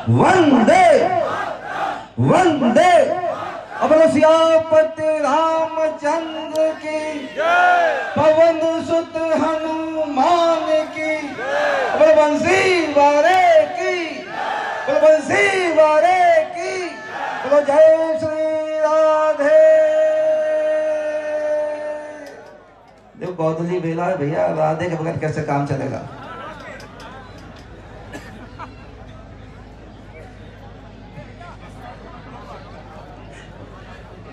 वंदे वंदे। अब सियापति रामचंद्र की, पवन सुत हनुमान की, बंसी वारे की, बंसी वारे की, बोलो जय श्री राधे। देखो गौधली बेला है भैया, राधे के बगैर कैसे काम चलेगा।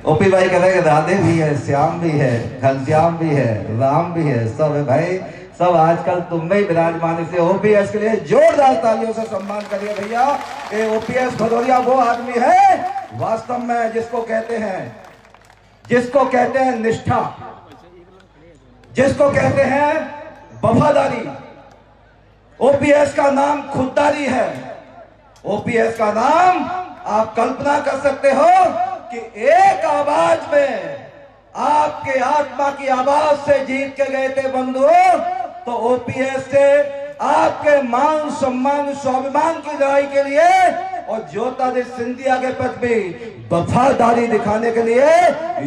ओपी भाई कह रहे राधे भी है, श्याम भी है, घनश्याम भी है, राम भी है, सब है भाई, सब आजकल तुम में ही विराजमान। इसलिए ओपीएस के लिए जोरदार तालियों से सम्मान करिए भैया। ये ओपीएस भदौरिया वो आदमी है वास्तव में जिसको कहते हैं निष्ठा, जिसको कहते हैं वफादारी। ओपीएस का नाम खुददारी है। ओपीएस का नाम आप कल्पना कर सकते हो कि एक आवाज में आपके आत्मा की आवाज से जीत के गए थे बंधुओं। तो ओपीएस से आपके मान सम्मान स्वाभिमान की लड़ाई के लिए और ज्योतिरादित्य सिंधिया के प्रति वफादारी दिखाने के लिए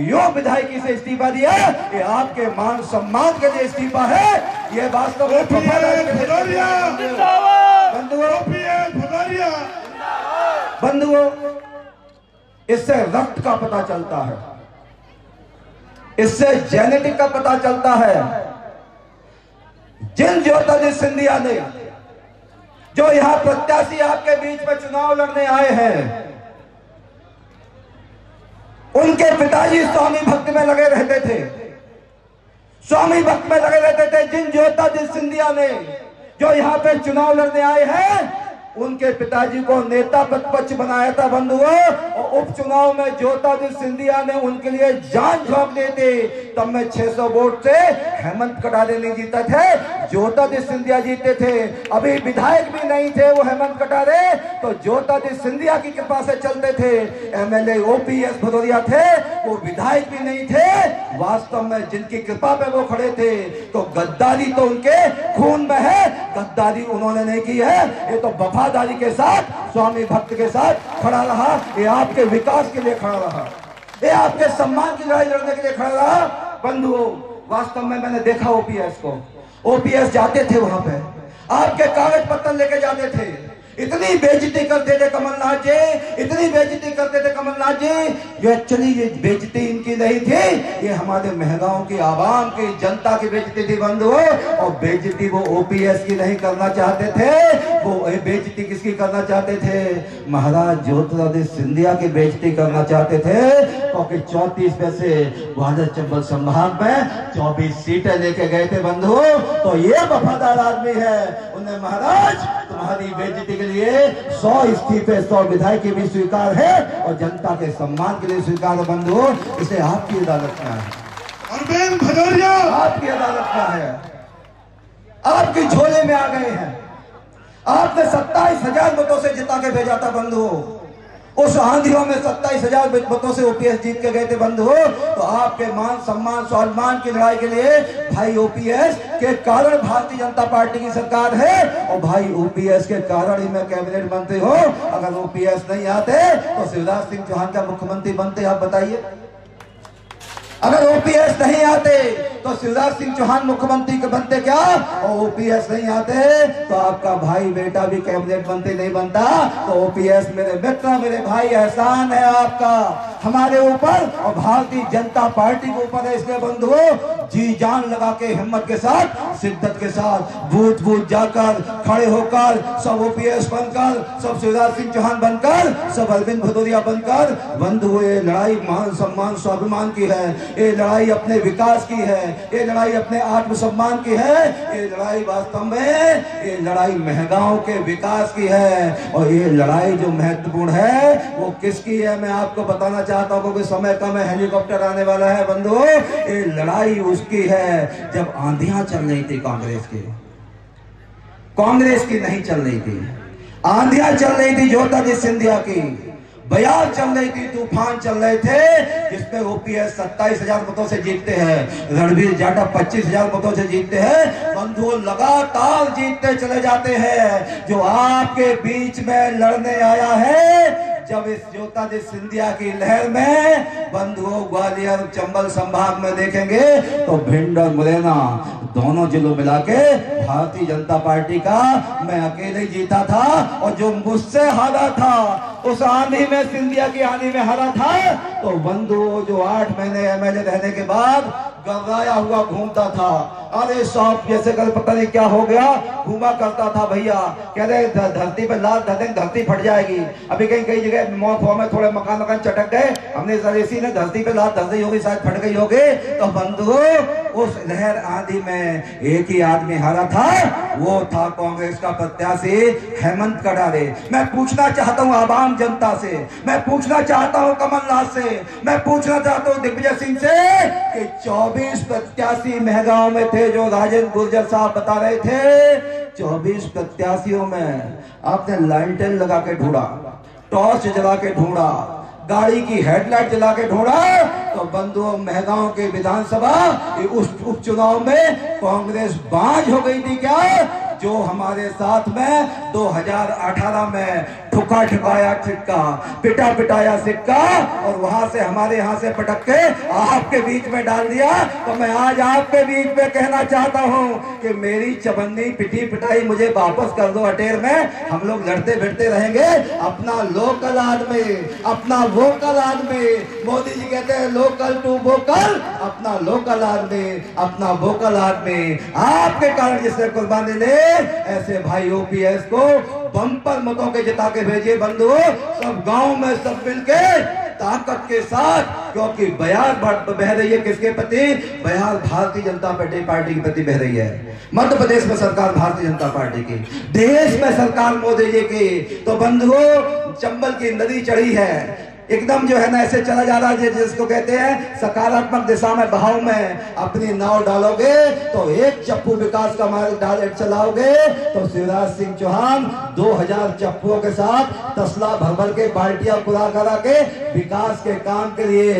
यो विधायकी से इस्तीफा दिया। ये आपके मान सम्मान के लिए इस्तीफा है। ये वास्तव में बंधुओं इससे रक्त का पता चलता है, इससे जेनेटिक का पता चलता है। जिन ज्योतिरादित्य सिंधिया ने जो यहां प्रत्याशी आपके बीच में चुनाव लड़ने आए हैं, उनके पिताजी स्वामी भक्त में लगे रहते थे, स्वामी भक्त में लगे रहते थे। जिन ज्योतिरादित्य सिंधिया ने जो यहां पे चुनाव लड़ने आए हैं, उनके पिताजी को नेता प्रतिपक्ष बनाया था बंधुओं। और उपचुनाव में ज्योतिरादित्य सिंधिया ने उनके लिए जान झोंक दी थी। तब में 600 वोट से हेमंत कटारे नहीं जीते थे, ज्योतिरादित्य सिंधिया जीते थे। अभी विधायक भी नहीं थे वो हेमंत कटारे, तो ज्योतिरादित्य सिंधिया की कृपा से चलते थे। एमएलए ओपीएस भदौरिया थे, वो विधायक भी नहीं थे। वास्तव में जिनकी कृपा पे वो खड़े थे, तो गद्दारी तो उनके खून में है, गद्दारी उन्होंने नहीं की है। ये तो वफादारी के साथ स्वामी भक्त के साथ खड़ा रहा। ये आपके विकास के लिए खड़ा रहा, ये आपके सम्मान की लड़ाई लड़ने के लिए खड़ा रहा। बंधुओं वास्तव में मैंने देखा ओपीएस को, ओपीएस जाते थे वहां पे, आपके कागज पत्र लेके जाते थे। इतनी बेइज्जती करते थे कमलनाथ जी, इतनी बेइज्जती करते थे कमलनाथ जी। ये एक्चुअली ये बेइज्जती इनकी नहीं थी, ये हमारे महगाओं की, आवाम की, जनता की बेइज्जती थी बंधुओं। और बेइज्जती वो ओपीएस की नहीं करना चाहते थे, वो बेइज्जती किसकी करना चाहते थे? महाराज ज्योतिरादित्य सिंधिया की बेइज्जती करना चाहते थे। क्योंकि 34 में से भारत चंबल संभाग में 24 सीटें लेके गए थे बंधुओं। तो ये वफादार आदमी है, उन्हें महाराज तुम्हारी बेइज्जती के लिए 100 इस्तीफे, 100 विधायकी भी स्वीकार है और जनता के सम्मान के लिए स्वीकार है बंधुओं। इसे आपकी अदालत में है, अरविंद भदौरिया आपकी अदालत में है, आपकी झोले में आ गए हैं। आपने 27,000 वोटों से जिता के भेजा था बंधुओं। उस आंधियों में 27,000 वोटों से ओपीएस जीत के गए थे बंधुओं। तो आपके मान सम्मान स्वाभिमान की लड़ाई के लिए भाई ओपीएस के कारण भारतीय जनता पार्टी की सरकार है, और भाई ओपीएस के कारण ही मैं कैबिनेट मंत्री हूं। अगर ओपीएस नहीं आते तो शिवराज सिंह चौहान का मुख्यमंत्री बनते, आप बताइए। अगर ओपीएस नहीं आते तो शिवराज सिंह चौहान मुख्यमंत्री के बनते क्या? और ओपीएस नहीं आते तो आपका भाई बेटा भी कैबिनेट मंत्री नहीं बनता। तो ओपीएस मेरे मित्र, मेरे भाई, एहसान है आपका हमारे ऊपर और भारतीय जनता पार्टी के ऊपर है। इसलिए बंधुओं जी जान लगा के, हिम्मत के साथ, शिद्दत के साथ, बूथ बूथ जाकर खड़े होकर सब ओपीएस बनकर, सब शिवराज सिंह चौहान बनकर, सब अरविंद भदौरिया बनकर बंधुओं, ये लड़ाई मान सम्मान स्वाभिमान की है, ये लड़ाई अपने विकास की है, ये लड़ाई अपने आत्मसम्मान की है, ये लड़ाई वास्तव में ये लड़ाई महंगाओं के विकास की है। और ये लड़ाई जो महत्वपूर्ण है वो किसकी है मैं आपको बताना चाहता हूं, क्योंकि समय कम है, हेलीकॉप्टर आने वाला है बंधुओं। ये लड़ाई उसकी है जब आंधियां चल रही थी कांग्रेस की नहीं चल रही थी, आंधियां चल रही थी ज्योतिरादित्य सिंधिया की। बयान चल रही थी, तूफान चल रहे थे, जिसमें ओपीएस 27,000 मतों से जीतते हैं, रणवीर जाटव 25,000 मतों से जीतते हैं। बंधुओं लगातार जीतते चले जाते हैं। जो आपके बीच में लड़ने आया है, जब इस ज्योतिरादित्य सिंधिया की लहर में बंधुओं ग्वालियर चंबल संभाग में देखेंगे तो भिंड और मुरैना दोनों जिलों मिला के भारतीय जनता पार्टी का मैं अकेले जीता था, और जो मुझसे हारा था उस आंधी में, सिंधिया की आंधी में हारा था, तो बंधुओं जो 8 महीने एमएलए रहने के बाद गर्राया हुआ घूमता था। अरे साहब जैसे कल पता नहीं क्या हो गया, घूमा करता था भैया, कह रहे धरती पे लाल धरती धरती फट जाएगी। अभी कहीं कई जगह मौत में थोड़े मकान चटक गए, हमने सर इसी ने धरती पे लाल धरती होगी, शायद फट गई होगी। तो बंधुओं उस लहर आंधी में एक ही आदमी हारा था, वो था कांग्रेस का प्रत्याशी हेमंत कटारे। मैं पूछना चाहता हूँ आवाम जनता से, मैं पूछना चाहता हूँ कमलनाथ से, मैं पूछना चाहता हूँ दिग्विजय सिंह से कि 24 प्रत्याशी महगांव में थे, जो राजेंद्र गुर्जर साहब बता रहे थे, 24 प्रत्याशियों में आपने लालटेन लगा के ढूंढा, टॉर्च जला के ढूंढा, गाड़ी की हेडलाइट जला के ढूंढा, तो बंधुओं महगांव के विधानसभा उस उपचुनाव में कांग्रेस बाज हो गई थी क्या? जो हमारे साथ में 2018 में ठुका ठुकाया सिक्का, पिटा पिटाया सिक्का, और वहां से हमारे यहाँ से पटक के आपके बीच में डाल दिया। तो मैं आज आपके बीच में कहना चाहता हूँ कि मेरी चबन्नी पिटी पिटाई मुझे वापस कर दो अटेर में, हम लोग लड़ते भिड़ते रहेंगे। अपना लोकल आदमी, अपना वोकल आदमी, मोदी जी कहते हैं लोकल टू वोकल, अपना लोकल आदमी, अपना वोकल आदमी आपके कारण जिसने कुर्बानी ले, ऐसे भाई ओपीएस को बम्पर मतों के जिता के भेजिए बंधुओं, सब गांव में सब मिलके ताकत के साथ, क्योंकि बयार बह रही है किसके प्रति? बयार भारतीय जनता पार्टी के प्रति बह रही है। मध्य प्रदेश में सरकार भारतीय जनता पार्टी की, देश में सरकार मोदी जी की। तो बंधुओं चंबल की नदी चढ़ी है, एकदम जो है ना ऐसे चला जा रहा है, जिसको कहते हैं सकारात्मक दिशा में बहाव में अपनी नाव डालोगे तो एक चप्पू विकास का मार्ग डाल चलाओगे, तो शिवराज सिंह चौहान 2000 चप्पुओं के साथ तसला भर भर के बाल्टियां पूरा करा के विकास के काम के लिए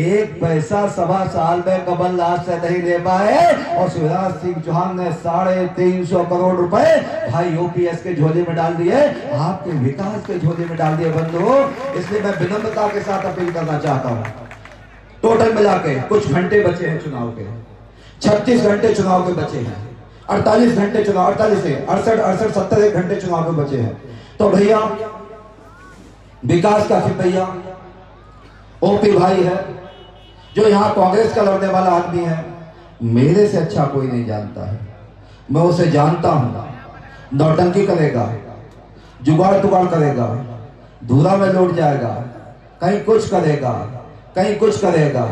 1 पैसा 1.25 साल में कमलनाथ से नहीं दे पाए, और शिवराज सिंह चौहान ने 350 करोड़ रुपए भाई ओपीएस के झोले में डाल दिए, आपके विकास के झोले में डाल दिए बंधुओं। इसलिए मैं विनम्रता के साथ अपील करना चाहता हूं, टोटल मिला के कुछ घंटे बचे हैं चुनाव के, 36 घंटे चुनाव के बचे हैं, 48 घंटे चुनाव, 48 से 68 70 घंटे चुनाव के बचे हैं। तो भैया विकास का सिपहिया ओपी भाई है, जो यहां कांग्रेस का लड़ने वाला आदमी है, मेरे से अच्छा कोई नहीं जानता है। मैं उसे जानता हूं, नौटंकी करेगा, जुगाड़ तुगाड़ करेगा, धूरा में लौट जाएगा, कहीं कुछ करेगा, कहीं कुछ करेगा,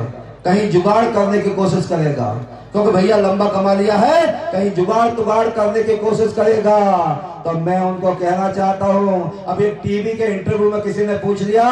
कहीं जुगाड़ करने की कोशिश करेगा, क्योंकि भैया लंबा कमा लिया है, कहीं जुगाड़ तुगाड़ करने की कोशिश करेगा। तो मैं उनको कहना चाहता हूं, अब एक टीवी के इंटरव्यू में किसी ने पूछ लिया,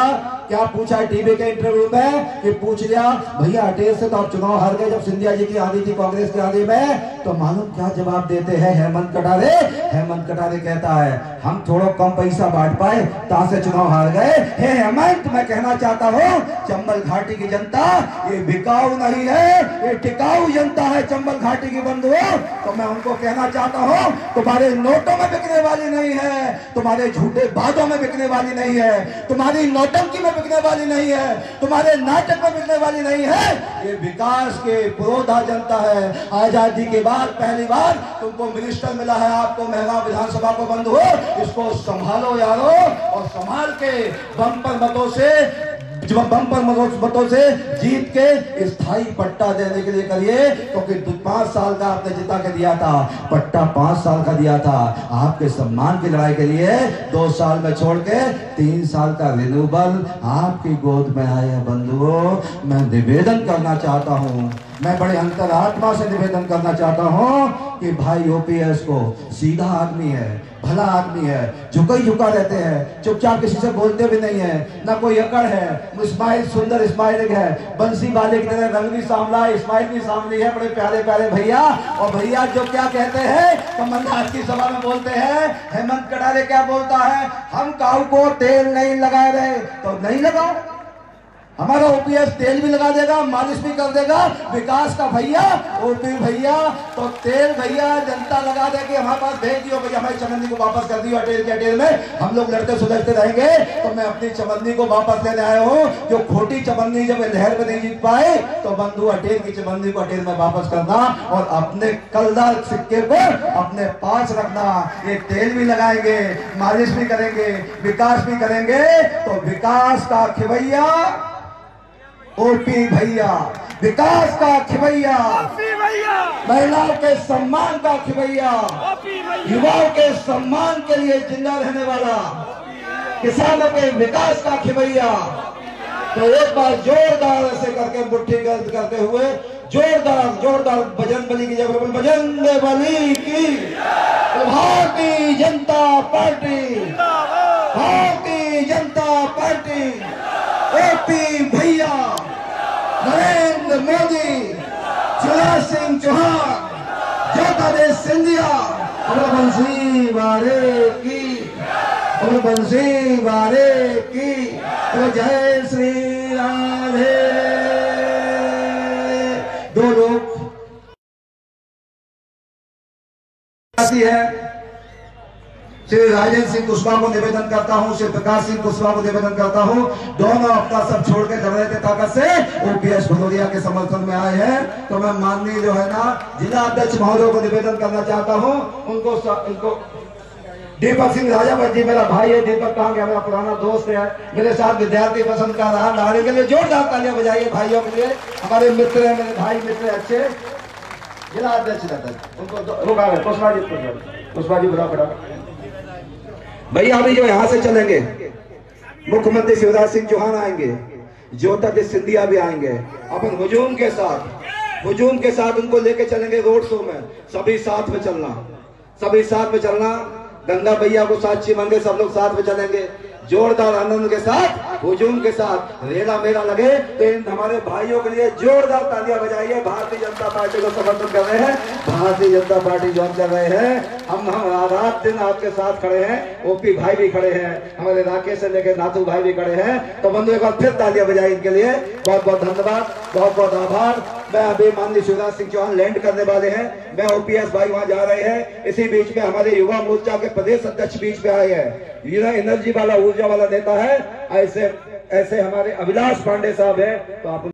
क्या पूछा है टीवी के इंटरव्यू में कि पूछ लिया भैया अटेर से तो आप चुनाव हार गए, जब सिंधिया जी की आंधी थी कांग्रेस की आंधी में, तो मालूम क्या जवाब देते हैं हेमंत कटारे? हेमंत कटारे कहता है हम थोड़ा कम पैसा बांट पाए ता से चुनाव हार गए। हे हेमंत, मैं कहना चाहता हूँ चंबल घाटी की जनता ये बिकाऊ नहीं है, ये टिकाऊ जनता है चंबल घाटी की बंधुओं। तो मैं उनको कहना चाहता हूँ तुम्हारे नोटों में बिकने वाली नहीं है, तुम्हारे झूठे वादों में बिकने वाली नहीं है, तुम्हारी नौटंकी में बिकने वाली नहीं है, तुम्हारे नाटक में बिकने वाली नहीं है, ये विकास के पुरोधा जनता है। आजादी के बाद पहली बार तुमको मिनिस्टर मिला है, आपको महंगा विधानसभा को बंद हो, इसको संभालो यारो, और संभाल के बम्पर मतों से जीत के स्थायी पट्टा देने के लिए करिए, क्योंकि 5 साल का आपने जिता के दिया था, पट्टा 5 साल का दिया था, आपके सम्मान की लड़ाई के लिए 2 साल में छोड़ के 3 साल का रिन्यूबल आपकी गोद में आया बंधुओं। मैं निवेदन करना चाहता हूं मैं बड़े अंतरात्मा से निवेदन करना चाहता हूं कि भाई ओपीएस को सीधा आदमी है, भला आदमी है, झुका ही झुका रहते हैं, चुपचाप किसी से बोलते भी नहीं है, ना कोई अकड़ है। स्माइल सुंदर स्माइलिंग है, बंसी वाले की तरह रंग भी सांवला है, स्माइल भी सांवली है, बड़े प्यारे प्यारे भैया। और भैया जो क्या कहते हैं तो आज की सभा में बोलते हैं, हेमंत कटारे क्या बोलता है, हम काऊ को तेल नहीं लगा रहे तो नहीं लगाओ। हमारा ओपीएस तेल भी लगा देगा, मालिश भी कर देगा। विकास का भैया ओपी भैया तो तेल भैया जनता लगा देगी, हमारे पास भेज दियो भैया, हमारी चमन्नी को वापस कर दियो अटेल के अटेल में, हम लोग लड़ते सुलझते रहेंगे। तो मैं अपनी चमन्नी को वापस लेने आया हूँ। जो खोटी चमन्नी जब लहर में नहीं जीत पाए तो बंधु अटेल की चमन्नी को अटेल में वापस करना और अपने कलदार सिक्के को अपने पास रखना। ये तेल भी लगाएंगे, मालिश भी करेंगे, विकास भी करेंगे। तो विकास का खिवैया ओपी भैया, विकास का खिवैया, महिलाओं के सम्मान का खिवैया, युवाओं के सम्मान के लिए जिंदा रहने वाला, किसानों के विकास का खिवैया। तो एक बार जोरदार ऐसे करके मुट्ठी गर्द करते हुए जोरदार बजरंग बली की जगह बजरंग बली की, Bharatiya Janata party, Bharatiya Janata party, OP भैया, नरेंद्र मोदी, शिवराज सिंह चौहान, ज्योतिरादित्य सिंधिया, बंसी वारे की, बंसी वारे की, जय श्री राधे। दो लोग है, श्री राजेंद्र सिंह कुशवाहा को निवेदन करता हूं, श्री प्रकाश सिंह कुशवाहा को निवेदन करता हूं, दोनों अपना सब छोड़ के लड़ रहे थे ताकत से ओपीएस भदौरिया के समर्थन में आए हैं। तो मैं माननीय जो है ना जिला अध्यक्ष महोदय को निवेदन करना चाहता हूं, उनको दीपक सिंह राजा जी मेरा भाई है, दीपक कहाँ गया, मेरा पुराना दोस्त है, मेरे साथ विद्यार्थी पसंद कर रहा, नारे के लिए जोरदार तालियां बजाइए भाइयों के लिए, हमारे मित्र है, मेरे भाई मित्र अच्छे। जिला अध्यक्ष उनको रोका है, कुशवाहा जी बुरा पड़ा भैया। अभी जो यहाँ से चलेंगे मुख्यमंत्री शिवराज सिंह चौहान आएंगे, ज्योतिरादित्य सिंधिया भी आएंगे, अपन हुजूम के साथ उनको लेके चलेंगे रोड शो में। सभी साथ में चलना, गंगा भैया को साक्षी मांगे, सब लोग साथ में चलेंगे, जोरदार आनंद के साथ, हुजूम के साथ रेला मेला लगे। तो इन हमारे भाइयों के लिए जोरदार तालियां बजाइए। भारतीय जनता पार्टी को समर्थन कर रहे हैं, भारतीय जनता पार्टी जो हम कर रहे हैं, हम रात दिन आपके साथ खड़े हैं। ओपी भाई भी खड़े हैं, हमारे राकेश से लेकर नाथू भाई भी खड़े हैं। तो बंधु एक बार फिर तालियां बजाइए इनके लिए, बहुत बहुत धन्यवाद, बहुत बहुत आभार। मैं अभी माननीय शिवराज सिंह चौहान लैंड करने वाले हैं, मैं ओपीएस भाई वहां जा रहे हैं। इसी बीच में हमारे युवा मोर्चा के प्रदेश अध्यक्ष बीच में आए हैं, एनर्जी वाला ऊर्जा वाला नेता है, ऐसे हमारे अभिलाष पांडे साहब है। तो आप